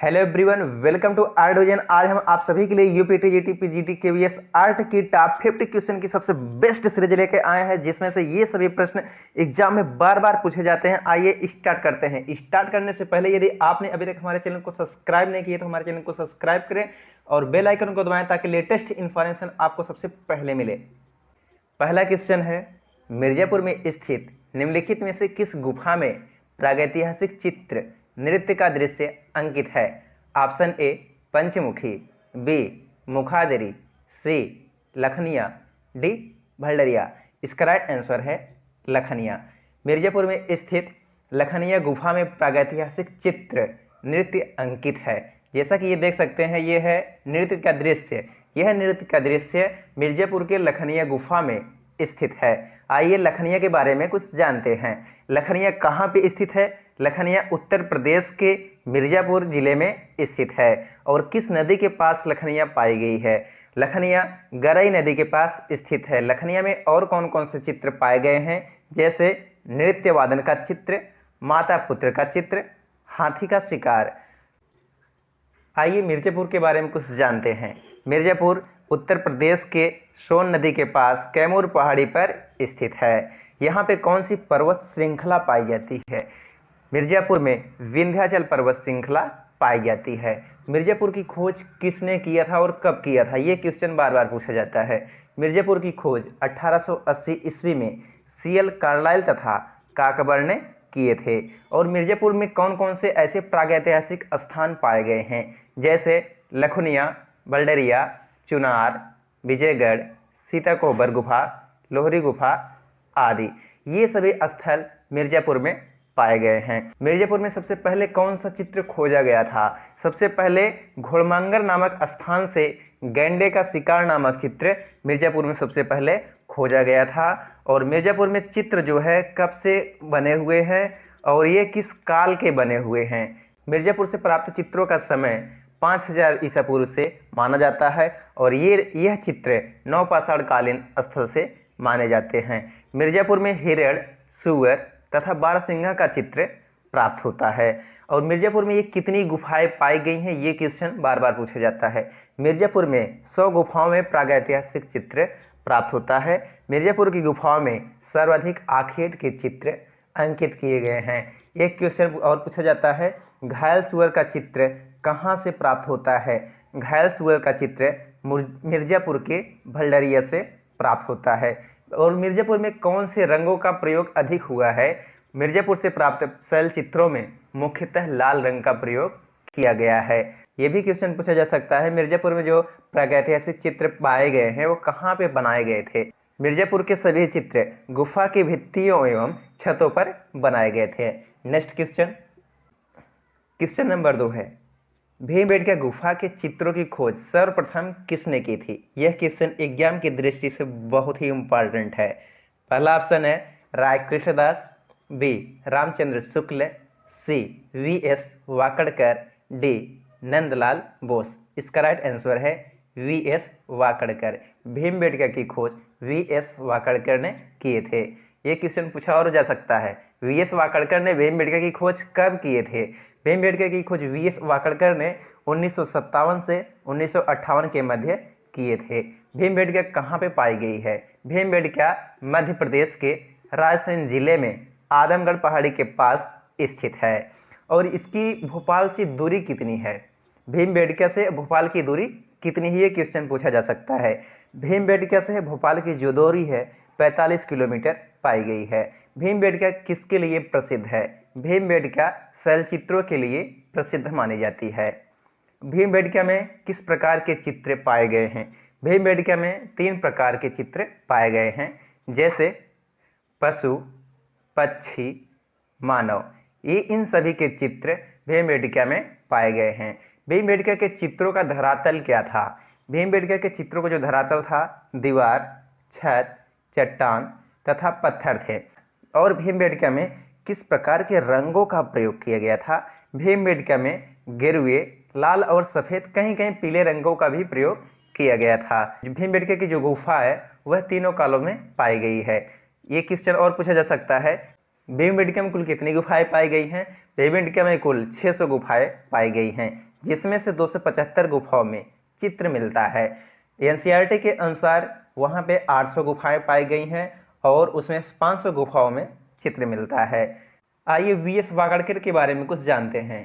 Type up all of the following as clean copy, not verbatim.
Hello everyone, welcome to art vision. आज हम आप सभी के लिए UPT GT PGT KVS art की टॉप 50 क्वेश्चन की सबसे बेस्ट सीरीज लेके आए हैं, जिसमें से ये सभी प्रश्न एग्जाम में बार बार पूछे जाते हैं। आइए स्टार्ट करते हैं। स्टार्ट करने से पहले यदि आपने अभी तक हमारे चैनल को सब्सक्राइब नहीं किया तो हमारे चैनल को सब्सक्राइब करें और बेल आइकन को दबाएं ताकि लेटेस्ट इंफॉर्मेशन आपको सबसे पहले मिले। पहला क्वेश्चन है, मिर्जापुर में स्थित निम्नलिखित में से किस गुफा में प्रागैतिहासिक चित्र नृत्य का दृश्य अंकित है? Option A Panchmukhi, B Mukhadari, C Lakhaniya, D Bhandariya. इसका राइट आंसर है लखनिया। मिर्जापुर में स्थित लखनिया गुफा में प्रागैतिहासिक चित्र नृत्य अंकित है। जैसा कि ये देख सकते हैं, ये है नृत्य का दृश्य। यह नृत्य का दृश्य मिर्जापुर के लखनिया गुफा में स्थित है। आइए लखनिया के बारे में कुछ जानते हैं। लखनिया कहाँ पे स्थित है? लखनिया उत्तर प्रदेश के मिर्जापुर जिले में स्थित है। और किस नदी के पास लखनिया पाई गई है? लखनिया गरई नदी के पास स्थित है। लखनिया में और कौन कौन से चित्र पाए गए हैं? जैसे नृत्य वादन का चित्र, माता पुत्र का चित्र, हाथी का शिकार। आइए मिर्जापुर के बारे में कुछ जानते हैं। मिर्जापुर उत्तर प्रदेश के सोन नदी के पास कैमूर पहाड़ी पर स्थित है। यहाँ पे कौन सी पर्वत श्रृंखला पाई जाती है? मिर्जापुर में विंध्याचल पर्वत श्रृंखला पाई जाती है। मिर्जापुर की खोज किसने किया था और कब किया था? ये क्वेश्चन बार बार पूछा जाता है। मिर्जापुर की खोज 1880 ईस्वी में सीएल कार्लाइल तथा काकबर ने किए थे। और मिर्जापुर में कौन कौन से ऐसे प्रागैतिहासिक स्थान पाए गए हैं? जैसे लखनिया, बल्डरिया, चुनार, विजयगढ़, सीताकोबर गुफा, लोहरी गुफा आदि। ये सभी स्थल मिर्जापुर में पाए गए हैं। मिर्जापुर में सबसे पहले कौन सा चित्र खोजा गया था? सबसे पहले घोड़मंगर नामक स्थान से गैंडे का शिकार नामक चित्र मिर्जापुर में सबसे पहले खोजा गया था। और मिर्जापुर में चित्र जो है कब से बने हुए हैं और ये किस काल के बने हुए हैं? मिर्जापुर से प्राप्त चित्रों का समय 5000 ईसा पूर्व से माना जाता है और यह चित्र नवपाषाण कालीन स्थल से माने जाते हैं। मिर्जापुर में हिरण, सूअर तथा बारहसिंघा का चित्र प्राप्त होता है। और मिर्जापुर में ये कितनी गुफाएं पाई गई हैं? ये क्वेश्चन बार बार पूछा जाता है। मिर्जापुर में 100 गुफाओं में प्रागैतिहासिक चित्र प्राप्त होता है। मिर्जापुर की गुफाओं में सर्वाधिक आखेट के चित्र अंकित किए गए हैं। एक क्वेश्चन और पूछा जाता है, घायल सूअर का चित्र कहाँ से प्राप्त होता है? घायल सूअर का चित्र मिर्जापुर के भंडरिया से प्राप्त होता है। और मिर्जापुर में कौन से रंगों का प्रयोग अधिक हुआ है? मिर्जापुर से प्राप्त शैल चित्रों में मुख्यतः लाल रंग का प्रयोग किया गया है। यह भी क्वेश्चन पूछा जा सकता है, मिर्जापुर में जो प्रागैतिहासिक चित्र पाए गए हैं वो कहाँ पे बनाए गए थे? मिर्जापुर के सभी चित्र गुफा की भित्तियों एवं छतों पर बनाए गए थे। नेक्स्ट क्वेश्चन, क्वेश्चन नंबर 2 है, भीमबेटका गुफा के चित्रों की खोज सर्वप्रथम किसने की थी? यह क्वेश्चन एग्जाम की दृष्टि से बहुत ही इम्पॉर्टेंट है। पहला ऑप्शन है राय कृष्णदास, बी रामचंद्र शुक्ल, सी वीएस वाकड़कर, डी नंदलाल बोस। इसका राइट आंसर है वीएस वाकड़कर। भीमबेटका की खोज वीएस वाकड़कर ने किए थे। ये क्वेश्चन पूछा और जा सकता है, वीएस वाकड़कर ने भीमबेटका की खोज कब किए थे? भीमबेटका की खोज वीएस वाकड़कर ने 1957 से 1958 के मध्य किए थे। भीमबेटका कहाँ पे पाई गई है? भीमबेटका मध्य प्रदेश के रायसेन जिले में आदमगढ़ पहाड़ी के पास स्थित है। और इसकी भोपाल से दूरी कितनी है? भीमबेटका से भोपाल की दूरी कितनी है? ये क्वेश्चन पूछा जा सकता है। भीमबेटका से भोपाल की जो दूरी है 45 किलोमीटर पाई गई है। भीमबेटका किसके लिए प्रसिद्ध है? भीमबेटका शैलचित्रों के लिए प्रसिद्ध मानी जाती है। भीमबेटका में किस प्रकार के चित्र पाए गए हैं? भीमबेटका में 3 प्रकार के चित्र पाए गए हैं, जैसे पशु, पक्षी, मानव। ये इन सभी के चित्र भीमबेटका में पाए गए हैं। भीमबेटका के चित्रों का धरातल क्या था? भीमबेटका के चित्रों का जो धरातल था दीवार, छत, चट्टान तथा पत्थर थे। और भीमबेटका में किस प्रकार के रंगों का प्रयोग किया गया था? भीमबेटका में गेरुए, लाल और सफ़ेद, कहीं कहीं पीले रंगों का भी प्रयोग किया गया था। भीमबेटका की जो गुफा है वह तीनों कालों में पाई गई है। ये क्वेश्चन और पूछा जा सकता है, भीमबेटका में कुल कितनी गुफाएं पाई गई हैं? भीमबेटका में कुल 600 गुफाएं पाई गई हैं। जिसमें से 275 गुफाओं में चित्र मिलता है। एनसीईआरटी के अनुसार वहाँ पे 800 गुफाएं पाई गई हैं और उसमें 500 गुफाओं में चित्र मिलता है। आइए वीएस वाकड़कर के बारे में कुछ जानते हैं।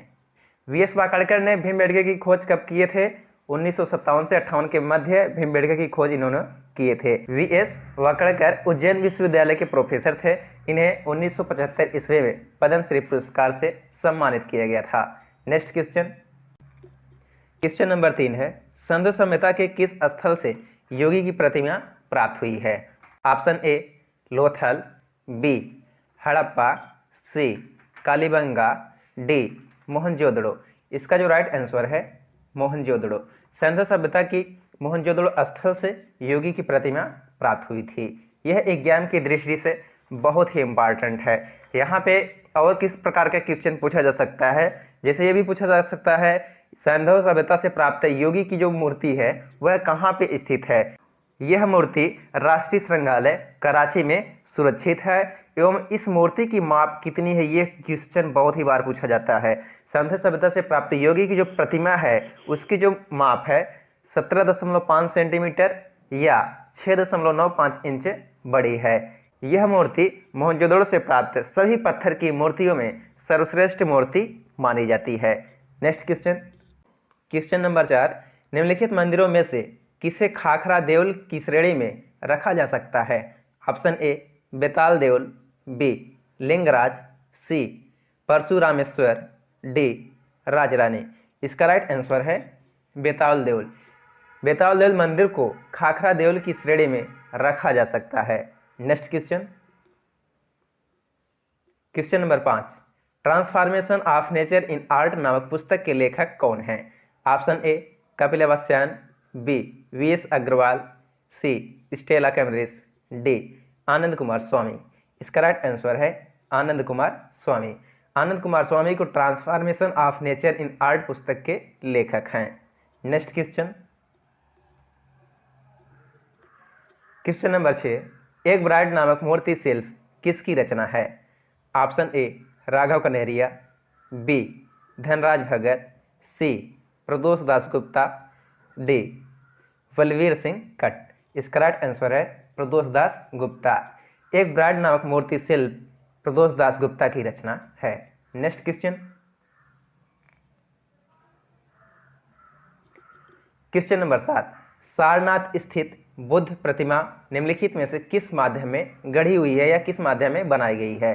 वीएस वाकड़कर ने भीमबेटका की खोज कब किए थे? 1957 से 58 के मध्य भीमबेटका की खोज इन्होंने किए थे। वीएस वाकड़कर उज्जैन विश्वविद्यालय के प्रोफेसर थे। इन्हें 1975 ईस्वी में पद्मश्री पुरस्कार से सम्मानित किया गया था। नेक्स्ट क्वेश्चन, क्वेश्चन नंबर 3 है, सिंधु सभ्यता के किस स्थल से योगी की प्रतिमा प्राप्त हुई है? Option A Lothal, B Harappa, C Kalibangan, D Mohenjodaro. इसका जो राइट आंसर है मोहनजोदड़ो। सिंधु सभ्यता की मोहनजोदड़ो स्थल से योगी की प्रतिमा प्राप्त हुई थी। यह विज्ञान की दृष्टि से बहुत ही इम्पॉर्टेंट है। यहाँ पे और किस प्रकार का क्वेश्चन पूछा जा सकता है, जैसे ये भी पूछा जा सकता है सिंधु सभ्यता से प्राप्त योगी की जो मूर्ति है वह कहाँ पे स्थित है? यह मूर्ति राष्ट्रीय संग्रहालय कराची में सुरक्षित है। एवं इस मूर्ति की माप कितनी है, ये क्वेश्चन बहुत ही बार पूछा जाता है। सिंधु सभ्यता से प्राप्त योगी की जो प्रतिमा है उसकी जो माप है 17.5 सेंटीमीटर या 6.95 इंच बड़ी है। यह मूर्ति मोहनजोदड़ो से प्राप्त सभी पत्थर की मूर्तियों में सर्वश्रेष्ठ मूर्ति मानी जाती है। नेक्स्ट क्वेश्चन, क्वेश्चन नंबर 4, निम्नलिखित मंदिरों में से किसे खाखरा देउल की श्रेणी में रखा जा सकता है? Option A Betal Deul, B Lingaraj, C Parashurameswar, D Rajarani. इसका राइट आंसर है बेताल देउल। बेताल देउल मंदिर को खाखरा देउल की श्रेणी में रखा जा सकता है। Next question, question number 5, transformation of nature in art नामक पुस्तक के लेखक कौन हैं? Option A Kapila Vatsyayan, B VS Agrawal, C Stella Kramrisch, D Ananda Kumar स्वामी। इसका राइट आंसर है आनंद कुमार स्वामी। आनंद कुमार स्वामी को transformation of nature in art पुस्तक के लेखक हैं। नेक्स्ट क्वेश्चन, क्वेश्चन नंबर 6, एक ब्राइड नामक मूर्ति शिल्प किसकी रचना है? Option A Raghav Kanhaiya, B Dhanraj Bhagat, C Pradosh Dasgupta, D Balbir Singh Katt. इसका राइट आंसर है प्रदोष दास गुप्ता। एक ब्राइड नामक मूर्ति शिल्प प्रदोष दास गुप्ता की रचना है। Next question, question number 7, Sarnath स्थित बुद्ध प्रतिमा निम्नलिखित में से किस माध्यम में गढ़ी हुई है या किस माध्यम में बनाई गई है?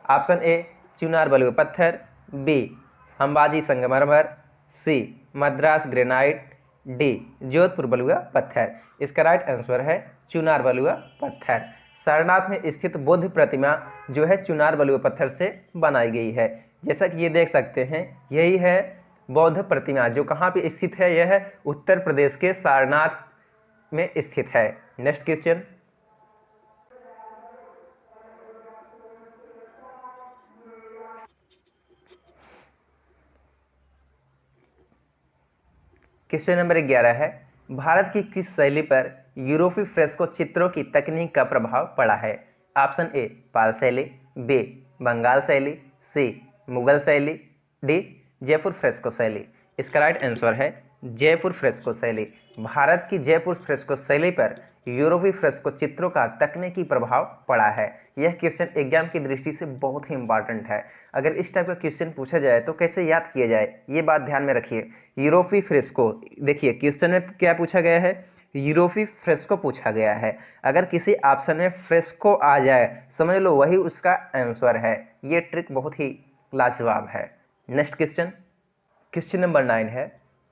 ऑप्शन ए चुनार बलुआ पत्थर, बी अंबाजी संगमरमर, सी मद्रास ग्रेनाइट, डी जोधपुर बलुआ पत्थर। इसका राइट आंसर है चुनार बलुआ पत्थर। सारनाथ में स्थित बुद्ध प्रतिमा जो है चुनार बलुआ पत्थर से बनाई गई है। जैसा कि ये देख सकते हैं यही है बौद्ध प्रतिमा जो कहाँ पे स्थित है, यह उत्तर प्रदेश के सारनाथ में स्थित है। नेक्स्ट क्वेश्चन, क्वेश्चन नंबर 11 है, भारत की किस शैली पर यूरोपीय फ्रेस्को चित्रों की तकनीक का प्रभाव पड़ा है? ऑप्शन ए पाल शैली, बी बंगाल शैली, सी मुगल शैली, डी जयपुर फ्रेस्को शैली। इसका राइट आंसर है जयपुर फ्रेस्को शैली। भारत की जयपुर फ्रेस्को शैली पर यूरोपीय फ्रेस्को चित्रों का तकनीकी प्रभाव पड़ा है। यह क्वेश्चन एग्जाम की दृष्टि से बहुत ही इंपॉर्टेंट है। अगर इस टाइप का क्वेश्चन पूछा जाए तो कैसे याद किया जाए, ये बात ध्यान में रखिए। यूरोपीय फ्रेस्को, देखिए क्वेश्चन में क्या पूछा गया है, यूरोपीय फ्रेस्को पूछा गया है। अगर किसी ऑप्शन में फ्रेस्को आ जाए समझ लो वही उसका आंसर है। ये ट्रिक बहुत ही लाजवाब है। नेक्स्ट क्वेश्चन, क्वेश्चन नंबर 9 है,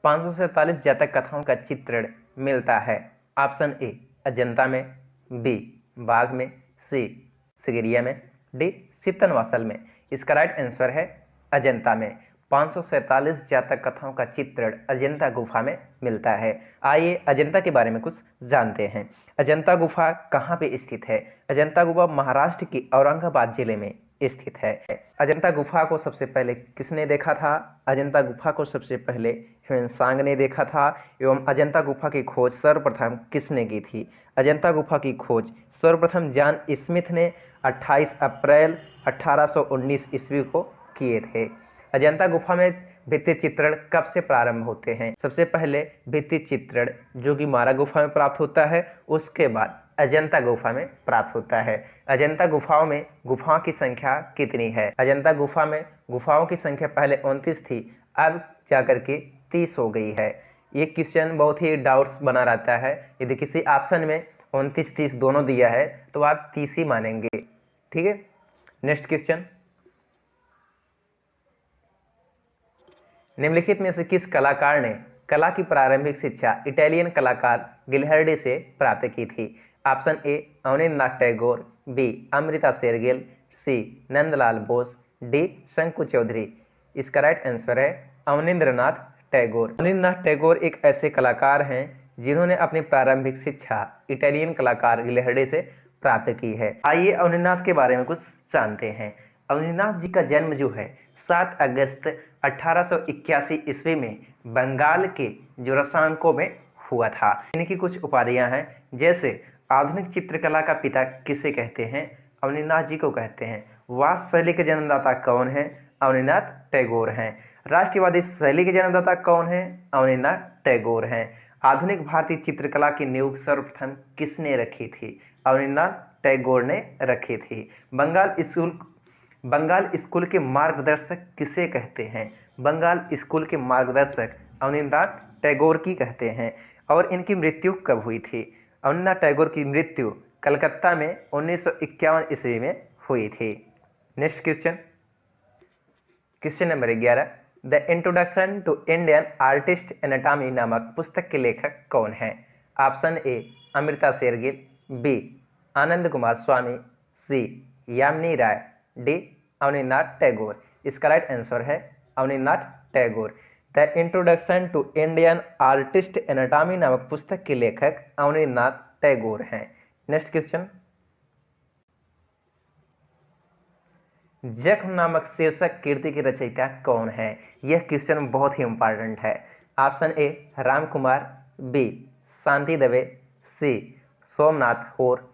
547 जातक कथाओं का चित्रण मिलता है। ऑप्शन ए अजंता में, बी बाघ में, सी सिगरिया में, डी सितनवासल में। इसका राइट आंसर है अजंता में। 547 जातक कथाओं का चित्रण अजंता गुफा में मिलता है। आइए अजंता के बारे में कुछ जानते हैं। अजंता गुफा कहाँ पे स्थित है? अजंता गुफा महाराष्ट्र की औरंगाबाद जिले में स्थित है। अजंता गुफा को सबसे पहले किसने देखा था? अजंता गुफा को सबसे पहले ह्वेनसांग ने देखा था। एवं अजंता गुफा की खोज सर्वप्रथम किसने की थी? अजंता गुफा की खोज सर्वप्रथम जॉन स्मिथ ने 28 अप्रैल 1819 ईस्वी को किए थे। अजंता गुफा में भित्ति चित्रण कब से प्रारंभ होते हैं? सबसे पहले भित्ति चित्रण जो कि मारा गुफा में प्राप्त होता है, उसके बाद अजंता गुफा में प्राप्त होता है। अजंता गुफाओं में गुफाओं की संख्या कितनी है? अजंता गुफा में गुफाओं की संख्या पहले 29 थी, अब जाकर के 30 हो गई है। ये क्वेश्चन बहुत ही डाउट्स बना रहता है। यदि किसी ऑप्शन में 29 30 दोनों दिया है तो आप 30 ही मानेंगे। ठीक है, नेक्स्ट क्वेश्चन, निम्नलिखित में से किस कलाकार ने कला की प्रारंभिक शिक्षा इटालियन कलाकार गिलहर्डी से प्राप्त की थी? Option A Abanindranath Tagore, B Amrita Shergil, C Nandlal Bose, D Sankho Chaudhuri. इसका राइट आंसर है अवनींद्रनाथ टैगोर। अवनींद्रनाथ टैगोर एक ऐसे कलाकार हैं जिन्होंने अपनी प्रारंभिक शिक्षा इटालियन कलाकार गिलहर्डी से प्राप्त की है। आइए अवनींद्रनाथ के बारे में कुछ जानते हैं। अवनींद्रनाथ जी का जन्म जो है 7 अगस्त 1881 ईस्वी में बंगाल के जोरासांको में हुआ था। इनकी कुछ उपाधियां हैं, जैसे आधुनिक चित्रकला का पिता किसे कहते हैं? अवनींद्रनाथ जी को कहते हैं। वास्तु शैली के जन्मदाता कौन है? अवनींद्रनाथ टैगोर हैं। राष्ट्रवादी शैली के जन्मदाता कौन है? अवनींद्रनाथ टैगोर हैं। आधुनिक भारतीय चित्रकला की नींव सर्वप्रथम किसने रखी थी? अवनींद्रनाथ टैगोर ने रखी थी। बंगाल स्कूल के मार्गदर्शक किसे कहते हैं? बंगाल स्कूल के मार्गदर्शक अवनींद्रनाथ टैगोर की कहते हैं। और इनकी मृत्यु कब हुई थी? अवनींद्रनाथ टैगोर की मृत्यु कलकत्ता में 1951 ईस्वी में हुई थी। Next question, question number 11, the introduction to Indian artist anatomy नामक पुस्तक के लेखक कौन है? Option A Amrita Shergil, B Anand Kumar Swamy, C Yamini Roy, D Abanindranath Tagore. इसका राइट आंसर है Abanindranath Tagore. The introduction to Indian artist anatomy नामक पुस्तक के लेखक अवनींद्रनाथ टैगोर हैं। नेक्स्ट क्वेश्चन, जख्म नामक शीर्षक कृति की रचयिता कौन है? यह क्वेश्चन बहुत ही इंपॉर्टेंट है। Option A Ram Kumar, B Shanti Dave, C Somnath Hore,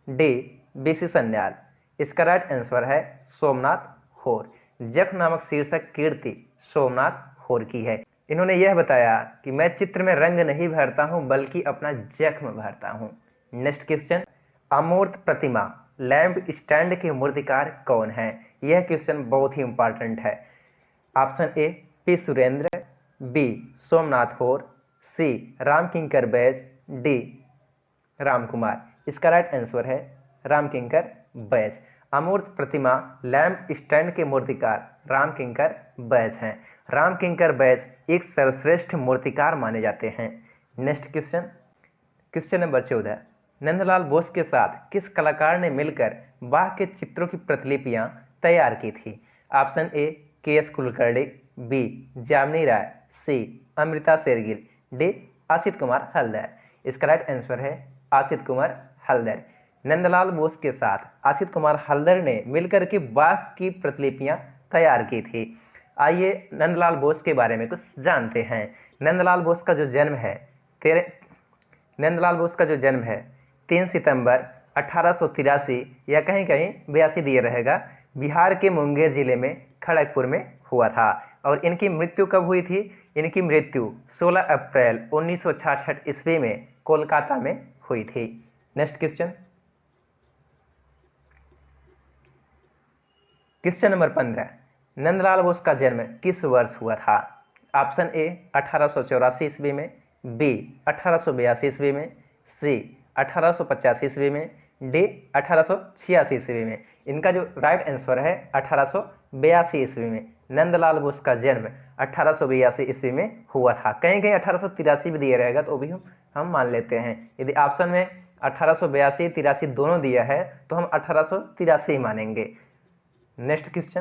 D BC Sanyal. इसका राइट आंसर है सोमनाथ होर। जख्म नामक शीर्षक कृति सोमनाथ होर की है। इन्होंने यह बताया कि मैं चित्र में रंग नहीं भरता हूं बल्कि अपना जख्म भरता हूं। नेक्स्ट क्वेश्चन, अमूर्त प्रतिमा लैंप स्टैंड के मूर्तिकार कौन है? यह क्वेश्चन बहुत ही इंपॉर्टेंट है। Option A P Surendra, B Somnath Hore, C Ramkinkar Baij, D Ram Kumar. इसका राइट आंसर है रामकिंकर बैज। अमूर्त प्रतिमा लैंप स्टैंड के मूर्तिकार रामकिंकर बैज हैं। रामकिंकर बैज एक सर्वश्रेष्ठ मूर्तिकार माने जाते हैं। Next question, question number 14, Nandlal Bose के साथ किस कलाकार ने मिलकर बाघ के चित्रों की प्रतिलिपियां तैयार की थी? ऑप्शन ए के एस कुलकर्णी, बी यामिनी राय, सी अमृता शेरगिल, डी आशित कुमार हल्दर। इसका राइट आंसर है आशित कुमार हल्दर। नंदलाल बोस के साथ आशित कुमार हल्दर ने मिलकर के बाघ की प्रतिलिपियां तैयार की थी। आइए नंदलाल बोस के बारे में कुछ जानते हैं। नंदलाल बोस का जो जन्म है 3 सितंबर 1883 या कहीं कहीं 82 दिया रहेगा, बिहार के मुंगेर जिले में खड़गपुर में हुआ था। और इनकी मृत्यु कब हुई थी? इनकी मृत्यु 16 अप्रैल 1966 ईस्वी में कोलकाता में हुई थी। Next question, question number 15, Nandlal Bose का जन्म किस वर्ष हुआ था? ऑप्शन ए 1884 ईस्वी में, बी 1882 ईस्वी में, सी 1885 ईस्वी में, डी 1886 ईस्वी में। इनका जो राइट आंसर है 1882 ईस्वी में। नंदलाल बोस का जन्म 1882 ईस्वी में हुआ था। कहीं कहीं 1883 भी दिया रहेगा तो भी हम मान लेते हैं। यदि ऑप्शन में 1882 83 दोनों दिया है तो हम 1883 ही मानेंगे। नेक्स्ट क्वेश्चन,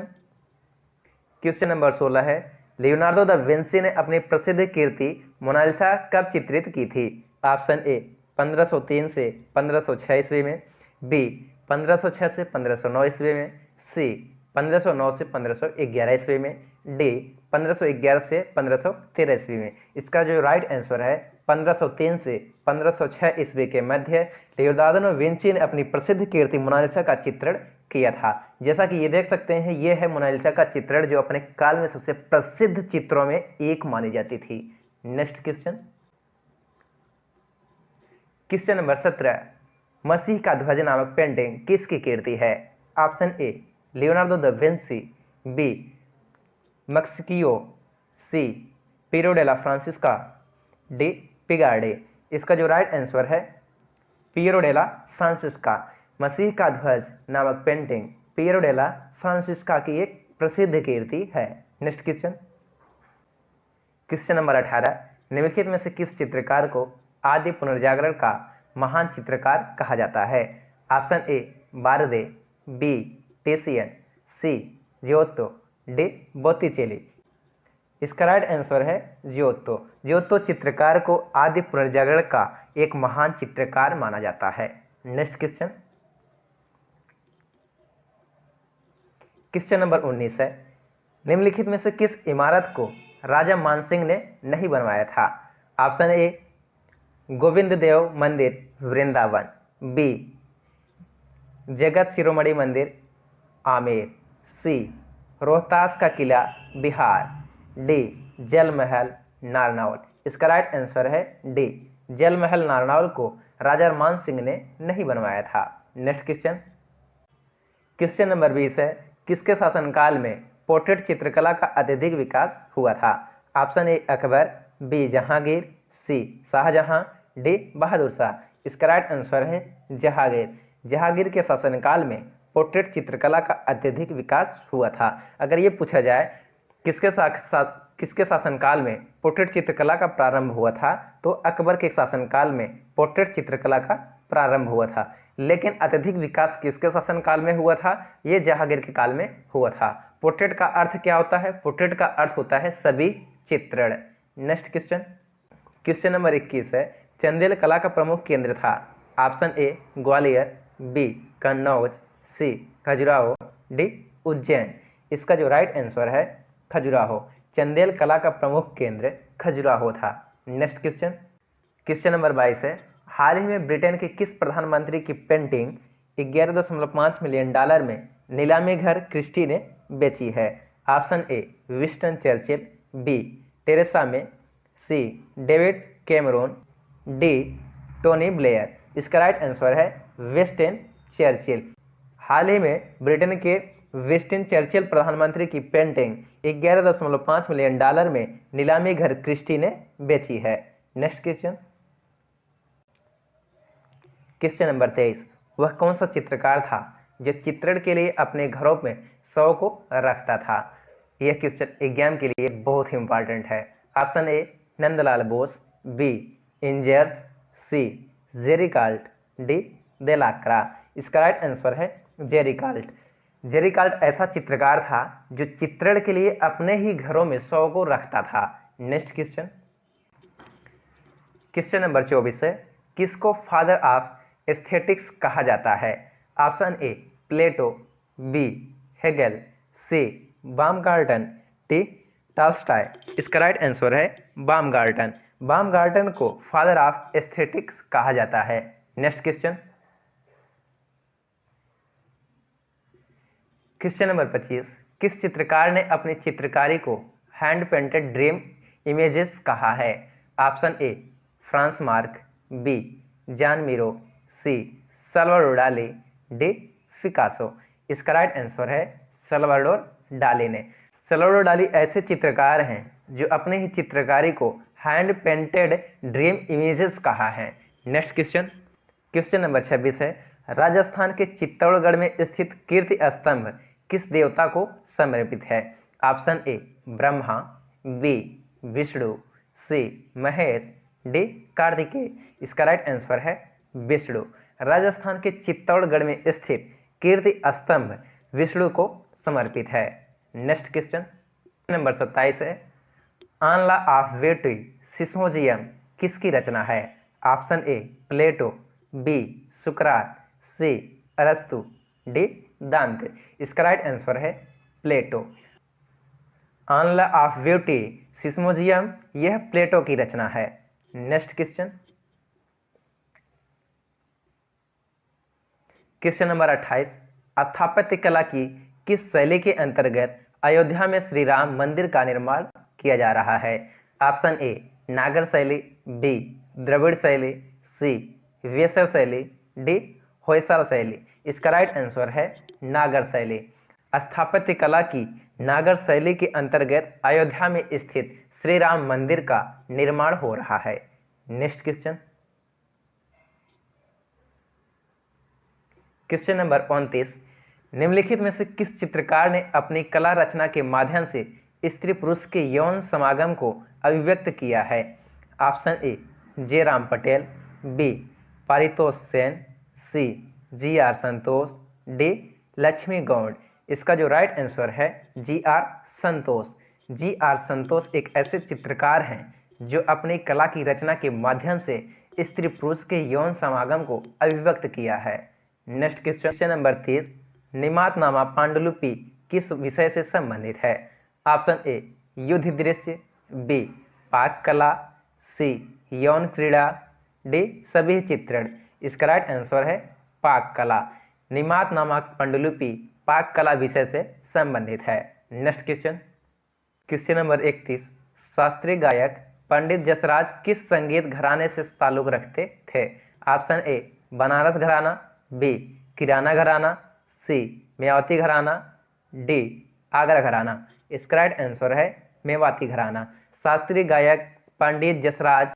क्वेश्चन नंबर 16 है, लियोनार्डो दा विंसी ने अपनी प्रसिद्ध कृति मोनालिसा कब चित्रित की थी? ऑप्शन ए 1503 से 1506 ईस्वी में, बी 1506 से 1509 ईस्वी में, सी 1509 से 1511 ईस्वी में, डी 1511 से 1513 ईस्वी में। इसका जो राइट आंसर है 1503 से 1506 ईस्वी के मध्य लियोनार्डो दा विंची ने अपनी प्रसिद्ध कृति मोनालिसा का चित्रण किया था। जैसा कि ये देख सकते हैं, ये है मोनालिसा का चित्रण जो अपने काल में सबसे प्रसिद्ध चित्रों में एक मानी जाती थी। नेक्स्ट क्वेश्चन, क्वेश्चन नंबर 17, मसीह का ध्वज नामक पेंटिंग किसकी कीर्ति है? Option A Leonardo da Vinci, B Masaccio, C Piero della Francesca, D पिगार्डे। इसका जो राइट आंसर है पियरो डेला फ्रांसिस्का। मसीह का ध्वज नामक पेंटिंग पियरो डेला फ्रांसिस्का की एक प्रसिद्ध कीर्ति है। नेक्स्ट क्वेश्चन, क्वेश्चन नंबर 18, निम्नलिखित में से किस चित्रकार को आदि पुनर्जागरण का महान चित्रकार कहा जाता है? ऑप्शन ए बारदे, B Titian, C Giotto, D Botticelli. इसका राइट आंसर है जियोत्तो। जियोत्तो चित्रकार को आदि पुनर्जागरण का एक महान चित्रकार माना जाता है। नेक्स्ट क्वेश्चन, क्वेश्चन नंबर 19 है, निम्नलिखित में से किस इमारत को राजा मानसिंह ने नहीं बनवाया था? ऑप्शन ए गोविंद देव मंदिर वृंदावन, बी जगत शिरोमणि मंदिर आमेर, सी रोहतास का किला बिहार, डी जल महल नारनौल। इसका राइट आंसर है डी जल महल नारनौल को राजा मान सिंह ने नहीं बनवाया था। नेक्स्ट क्वेश्चन, क्वेश्चन नंबर 20 है, किसके शासनकाल में पोर्ट्रेट चित्रकला का अत्यधिक विकास हुआ था? Option A Akbar, B Jahangir, C Shahjahan, D Bahadur Shah. इसका राइट आंसर है जहांगीर। जहांगीर के शासनकाल में पोर्ट्रेट चित्रकला का अत्यधिक विकास हुआ था। अगर ये पूछा जाए किसके शासनकाल में पोर्ट्रेट चित्रकला का प्रारंभ हुआ था, तो अकबर के शासनकाल में पोर्ट्रेट चित्रकला का प्रारंभ हुआ था। लेकिन अत्यधिक विकास किसके शासनकाल में हुआ था? ये जहांगीर के काल में हुआ था। पोर्ट्रेट का अर्थ क्या होता है? पोर्ट्रेट का अर्थ होता है सभी चित्रण। नेक्स्ट क्वेश्चन, क्वेश्चन नंबर 21 है, चंदेल कला का प्रमुख केंद्र था? Option A Gwalior, B Kannauj, C Khajuraho, D Ujjain. इसका जो राइट आंसर है खजुराहो। चंदेल कला का प्रमुख केंद्र खजुराहो था। नेक्स्ट क्वेश्चन, क्वेश्चन नंबर 22 है, हाल ही में ब्रिटेन के किस प्रधानमंत्री की पेंटिंग 11.5 मिलियन डॉलर में नीलामी घर क्रिस्टी ने बेची है? Option A Winston Churchill, B Theresa May, C David Cameron, D Tony Blair. इसका राइट आंसर है विंस्टन चर्चिल। हाल ही में ब्रिटेन के विंस्टन चर्चिल प्रधानमंत्री की पेंटिंग 11.5 मिलियन डॉलर में नीलामी घर क्रिस्टी ने बेची है। नेक्स्ट क्वेश्चन, क्वेश्चन नंबर 23, वह कौन सा चित्रकार था जो चित्रण के लिए अपने घरों में शव को रखता था? यह क्वेश्चन एग्जाम के लिए बहुत ही इंपॉर्टेंट है। Option A Nandalal Bose, B Ingres, C Géricault, D Delacroix. इसका राइट आंसर है जेरिकाल्ट। जेरिकाल्ट ऐसा चित्रकार था जो चित्रण के लिए अपने ही घरों में शव को रखता था। नेक्स्ट क्वेश्चन, क्वेश्चन नंबर 24 है, किसको फादर ऑफ एस्थेटिक्स कहा जाता है? Option A Plato, B Hegel, C Baumgarten, D Tolstoy. इसका राइट आंसर है बामगार्टन। बामगार्टन को फादर ऑफ एस्थेटिक्स कहा जाता है। नेक्स्ट क्वेश्चन, क्वेश्चन नंबर 25, किस चित्रकार ने अपनी चित्रकारी को हैंड पेंटेड ड्रीम इमेजेस कहा है? Option A Franz Marc, B Joan Miro, C Salvador Dali, D Picasso. इसका राइट आंसर है साल्वाडोर डाली ने। साल्वाडोर डाली ऐसे चित्रकार हैं जो अपने ही चित्रकारी को हैंड पेंटेड ड्रीम इमेजेस कहा है। नेक्स्ट क्वेश्चन, क्वेश्चन नंबर 26 है, राजस्थान के चित्तौड़गढ़ में स्थित कीर्ति स्तंभ किस देवता को समर्पित है? Option A Brahma, B Vishnu, C Mahesh, D Kartikeya. इसका राइट आंसर है विष्णु। राजस्थान के चित्तौड़गढ़ में स्थित कीर्ति स्तंभ विष्णु को समर्पित है। नेक्स्ट क्वेश्चन नंबर 27 है, ऑन लॉ ऑफ ब्यूटी सिस्मोजियम किसकी रचना है? ऑप्शन ए प्लेटो, बी सुकरात, सी अरस्तु, डी दांते। इसका राइट आंसर है प्लेटो। ऑन लॉ ऑफ ब्यूटी सिस्मोजियम यह प्लेटो की रचना है। नेक्स्ट क्वेश्चन, क्वेश्चन नंबर 28, स्थापत्य कला की किस शैली के अंतर्गत अयोध्या में श्री राम मंदिर का निर्माण किया जा रहा है? ऑप्शन ए नागर शैली, बी द्रविड़ शैली, सी वेसर शैली, डी होयसाल शैली। इसका राइट आंसर है नागर शैली। स्थापत्य कला की नागर शैली के अंतर्गत अयोध्या में स्थित श्री राम मंदिर का निर्माण हो रहा है। नेक्स्ट क्वेश्चन, क्वेश्चन नंबर 29, निम्नलिखित में से किस चित्रकार ने अपनी कला रचना के माध्यम से स्त्री पुरुष के यौन समागम को अभिव्यक्त किया है? Option A Jeram Patel, B Paritosh Sen, C G R Santosh, D Lakshmi Goud. इसका जो राइट आंसर है जी आर संतोष। जी आर संतोष एक ऐसे चित्रकार हैं जो अपनी कला की रचना के माध्यम से स्त्री पुरुष के यौन समागम को अभिव्यक्त किया है। नेक्स्ट क्वेश्चन नंबर 30, निमातनामा पांडुलिपि किस विषय से संबंधित है? ऑप्शन ए युद्ध दृश्य, बी पाक कला, सी यौन क्रीड़ा, डी सभी चित्रण। इसका राइट आंसर है पाक कला। निमातनामा पांडुलिपि पाक कला विषय से संबंधित है। नेक्स्ट क्वेश्चन, क्वेश्चन नंबर 31, शास्त्रीय गायक पंडित जसराज किस संगीत घराने से ताल्लुक रखते थे? ऑप्शन ए बनारस घराना, बी किराना घराना, सी मेवाती घराना, डी आगरा घराना। इसका राइट आंसर है मेवाती घराना। शास्त्रीय गायक पंडित जसराज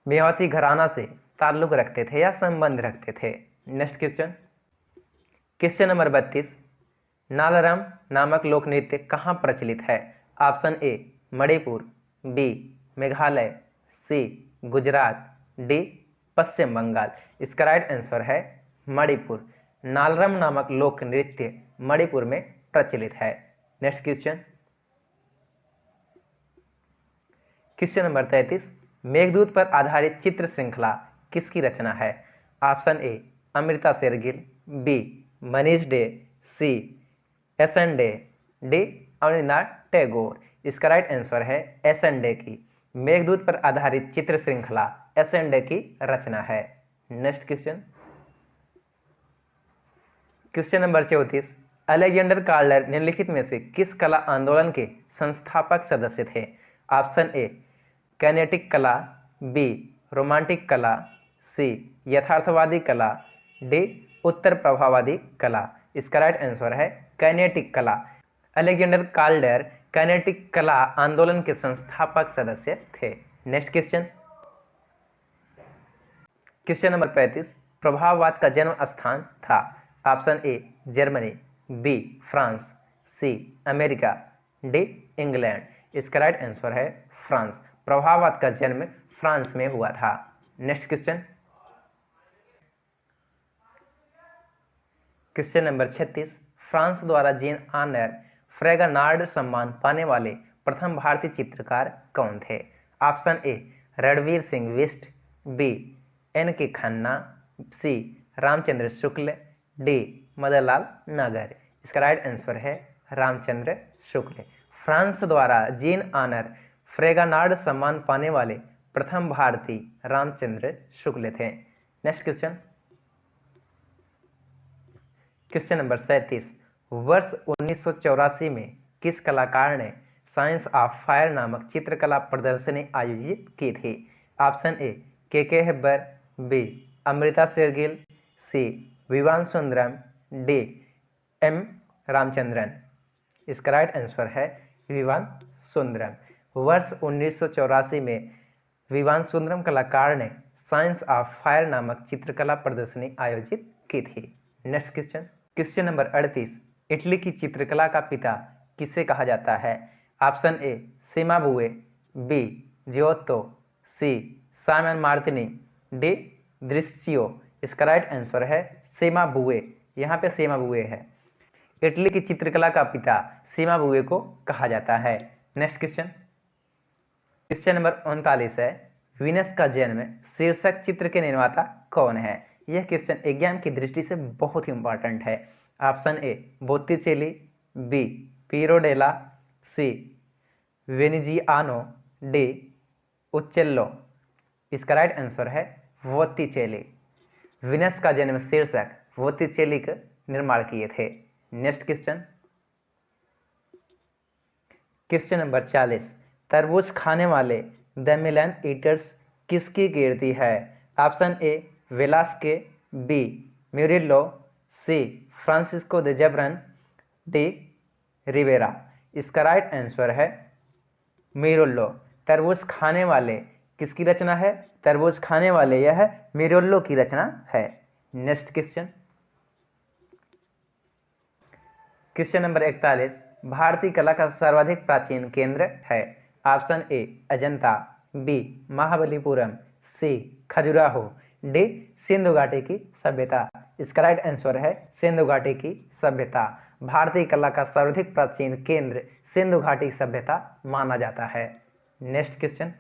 मेवाती घराना से ताल्लुक रखते थे या संबंध रखते थे। नेक्स्ट क्वेश्चन, क्वेश्चन नंबर 32, नालरम नामक लोक नृत्य कहाँ प्रचलित है? Option A Manipur, B Meghalaya, C Gujarat, D Paschim Bengal. इसका राइट आंसर है मणिपुर। नालरम नामक लोक नृत्य मणिपुर में प्रचलित है। Next question, question number 33, Meghdoot पर आधारित चित्र श्रृंखला किसकी रचना है? Option A Amrita Shergil, B Manish Dey, C S N Dey, D Abanindranath Tagore. इसका राइट आंसर है एस एन डे की। मेघदूत पर आधारित चित्र श्रृंखला एस एन डे की रचना है। Next question, question number 34, Alexander Calder निम्नलिखित में से किस कला आंदोलन के संस्थापक सदस्य थे? ऑप्शन ए कैनेटिक कला, बी रोमांटिक कला, सी यथार्थवादी कला, डी उत्तर प्रभाववादी कला। इसका राइट आंसर है कैनेटिक कला। अलेक्जेंडर कार्लर कैनेटिक कला आंदोलन के संस्थापक सदस्य थे। नेक्स्ट क्वेश्चन, क्वेश्चन नंबर 35, प्रभाववाद का जन्म स्थान था? Option A Germany, B France, C America, D England. इसका राइट आंसर है फ्रांस। प्रभाववाद का जन्म फ्रांस में हुआ था। Next question, question number 36, France द्वारा जीन ऑनर फ्रेगनार्ड सम्मान पाने वाले प्रथम भारतीय चित्रकार कौन थे? Option A Ranveer Singh Bisht, B N K Khanna, C Ramchandra Shukla, D Madanlal Nagar. इसका राइट आंसर है रामचंद्र शुक्ल। फ्रांस द्वारा जीन ऑनर फ्रेगनार्ड सम्मान पाने वाले प्रथम भारतीय रामचंद्र शुक्ल थे। नेक्स्ट क्वेश्चन, क्वेश्चन नंबर 37, वर्ष 1984 में किस कलाकार ने साइंस ऑफ फायर नामक चित्रकला प्रदर्शनी आयोजित की थी? ऑप्शन ए के हेब्बर, बी अमृता शेरगिल, सी विवान सुंदरम, डी एम रामचंद्रन। इसका राइट आंसर है विवान सुंदरम। वर्ष 1984 में विवान सुंदरम कलाकार ने साइंस ऑफ फायर नामक चित्रकला प्रदर्शनी आयोजित की थी। Next question, question number 38, Italy की चित्रकला का पिता किसे कहा जाता है? Option A Cimabue, B Giotto, C Simon Martini, D Duccio. इसका राइट आंसर है सीमाबुए। यहाँ पे सीमाबुए है। इटली की चित्रकला का पिता सीमाबुए को कहा जाता है। नेक्स्ट क्वेश्चन, क्वेश्चन नंबर 39 है, वीनस का जन्म शीर्षक चित्र के निर्माता कौन है? यह क्वेश्चन एग्जाम की दृष्टि से बहुत ही इंपॉर्टेंट है। Option A Botticelli, B Piero Della, C Veneziano, D Uccello. इसका राइट आंसर है बोत्तिचेली। वीनस का जन्म शीर्षक बोत्तिचेली के निर्माण किए थे। नेक्स्ट क्वेश्चन, क्वेश्चन नंबर 40, तरबूज खाने वाले द मिलन ईटर्स किसकी कीर्ति है? Option A Velazquez, B Murillo, C Francisco de Zurbaran, D Rivera. इसका राइट आंसर है म्यूरिलो। तरबूज खाने वाले किसकी रचना है? तरबूज खाने वाले यह म्यूरिलो की रचना है। नेक्स्ट क्वेश्चन, क्वेश्चन नंबर 41, भारतीय कला का सर्वाधिक प्राचीन केंद्र है? Option A Ajanta, B Mahabalipuram, C Khajuraho, D Sindhu घाटी की सभ्यता। इसका राइट आंसर है सिंधु घाटी की सभ्यता। भारतीय कला का सर्वाधिक प्राचीन केंद्र सिंधु घाटी सभ्यता माना जाता है। Next question,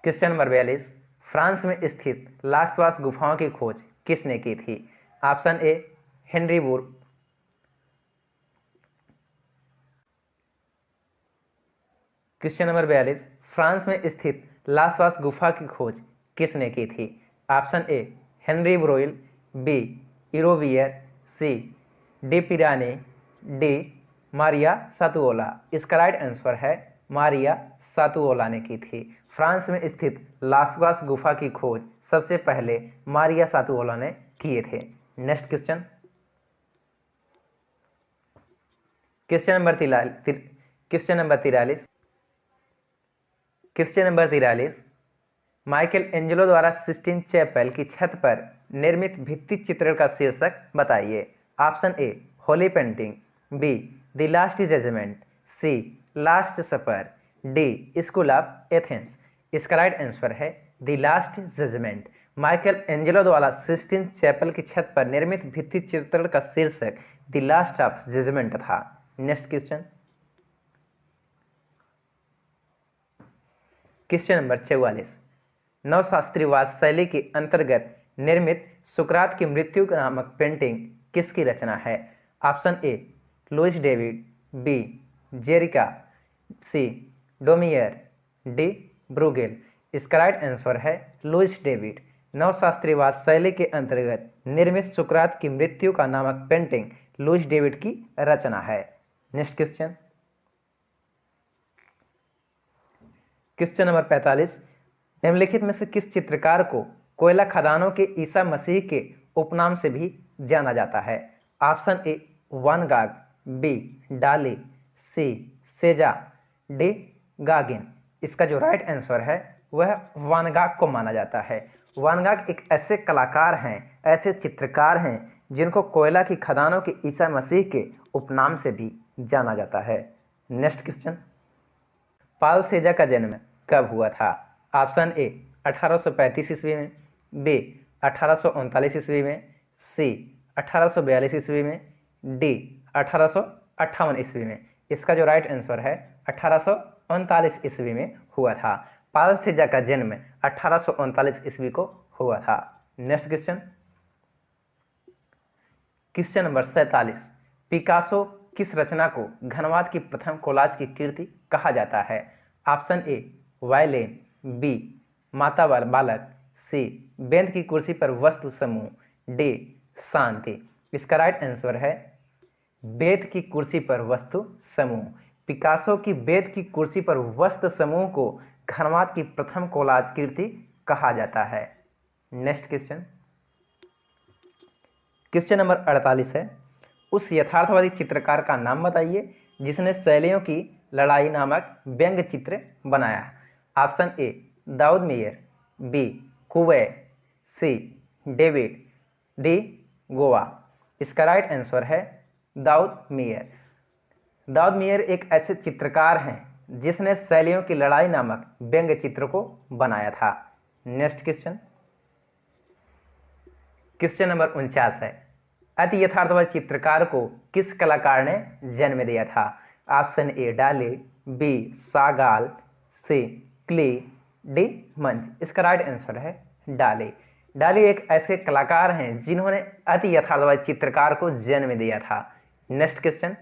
question number 42, France में स्थित लाक्सवास गुफाओं की खोज किसने की थी? Option A Henri Breuil, question number 42, France में स्थित लाक्सवास गुफा की खोज किसने की थी? Option A Henri Breuil, B इरोवियर, सी डी पिरानी, डी मारिया सातुओला। इसका राइट आंसर है मारिया सातुओला ने की थी। फ्रांस में स्थित लाक्सवास गुफा की खोज सबसे पहले मारिया सातुओला ने किए थे। Next question, question number 43, question number 43, Michelangelo द्वारा सिस्टीन चैपल की छत पर निर्मित भित्ति चित्रण का शीर्षक बताइए। Option A holy painting, B the last judgment, C last supper, D school of Athens. इसका राइट आंसर है the last judgment. Michelangelo द्वारा सिस्टीन चैपल की छत पर निर्मित भित्ति चित्रण का शीर्षक द लास्ट ऑफ जजमेंट था। नेक्स्ट क्वेश्चन, क्वेश्चन नंबर 44, नवशास्त्रीवाद शैली के अंतर्गत निर्मित सुकरात की मृत्यु नामक पेंटिंग किसकी रचना है? Option A Louis David, B Gericault, C Daumier, D Bruegel. इसका राइट आंसर है लुइस डेविड। नवशास्त्रीवाद शैली के अंतर्गत निर्मित सुकरात की मृत्यु का नामक पेंटिंग लुइस डेविड की रचना है। नेक्स्ट क्वेश्चन, क्वेश्चन नंबर 45, निम्नलिखित में से किस चित्रकार को कोयला खदानों के ईसा मसीह के उपनाम से भी जाना जाता है? ऑप्शन ए वान गाग, बी डाली, सी सेजा, डी गागिन। इसका जो राइट आंसर है वह वान गाग को माना जाता है। वान गाग एक ऐसे कलाकार हैं, ऐसे चित्रकार हैं जिनको कोयला की खदानों के ईसा मसीह के उपनाम से भी जाना जाता है। नेक्स्ट क्वेश्चन, पाल सेजा का जन्म कब हुआ था? ऑप्शन ए 1835 ईस्वी में, बी 1839 ईस्वी में, सी 1842 ईस्वी में, डी 1858 ईस्वी में। इसका जो राइट आंसर है 1839 ईस्वी में हुआ था। पाल सेजा का जन्म 1839 ईस्वी को हुआ था। Next question, question number 47, Picasso किस रचना को घनवाद की प्रथम कोलाज की कीर्ति कहा जाता है? ऑप्शन ए वायलिन, बी माता बालक, सी बेंत की कुर्सी पर वस्तु समूह, डी शांति। इसका राइट आंसर है बेंत की कुर्सी पर वस्तु समूह। पिकासो की बेंत की कुर्सी पर वस्तु समूह को घनवाद की प्रथम कोलाज कीर्ति कहा जाता है। नेक्स्ट क्वेश्चन, क्वेश्चन नंबर 48 है, उस यथार्थवादी चित्रकार का नाम बताइए जिसने शैलियों की लड़ाई नामक व्यंग्य चित्र बनाया। ऑप्शन ए दाऊद मेयर, बी कुवे, सी डेविड, डी गोवा। इसका राइट आंसर है दाऊद मेयर। दाऊद मेयर एक ऐसे चित्रकार हैं जिसने शैलियों की लड़ाई नामक व्यंग्य चित्र को बनाया था। नेक्स्ट क्वेश्चन, क्वेश्चन नंबर 49 है, अति यथार्थवादी चित्रकार को किस कलाकार ने जन्म दिया था? ऑप्शन ए डाली, बी सागाल, सी क्ली, डी मंच। इसका राइट आंसर है डाली। डाली एक ऐसे कलाकार हैं जिन्होंने अति यथार्थवादी चित्रकार को जन्म दिया था। नेक्स्ट क्वेश्चन,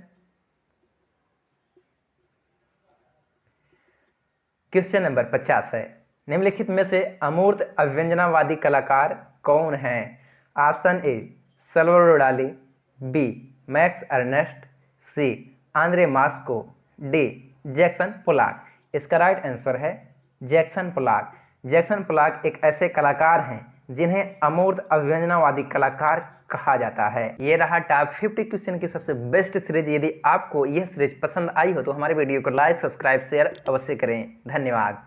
क्वेश्चन नंबर 50 है, निम्नलिखित में से अमूर्त अव्यंजनावादी कलाकार कौन हैं? ऑप्शन ए सल्वाडोर डाली, बी मैक्स अर्नेस्ट, सी Andre Moscow, D Jackson Pollock. इसका राइट आंसर है जैक्सन पोलाक। जैक्सन पोलाक एक ऐसे कलाकार हैं जिन्हें अमूर्त अभिव्यंजनावादी कलाकार कहा जाता है। ये रहा टॉप 50 क्वेश्चन की सबसे बेस्ट सीरीज। यदि आपको यह सीरीज पसंद आई हो तो हमारे वीडियो को लाइक, सब्सक्राइब, शेयर अवश्य करें। धन्यवाद।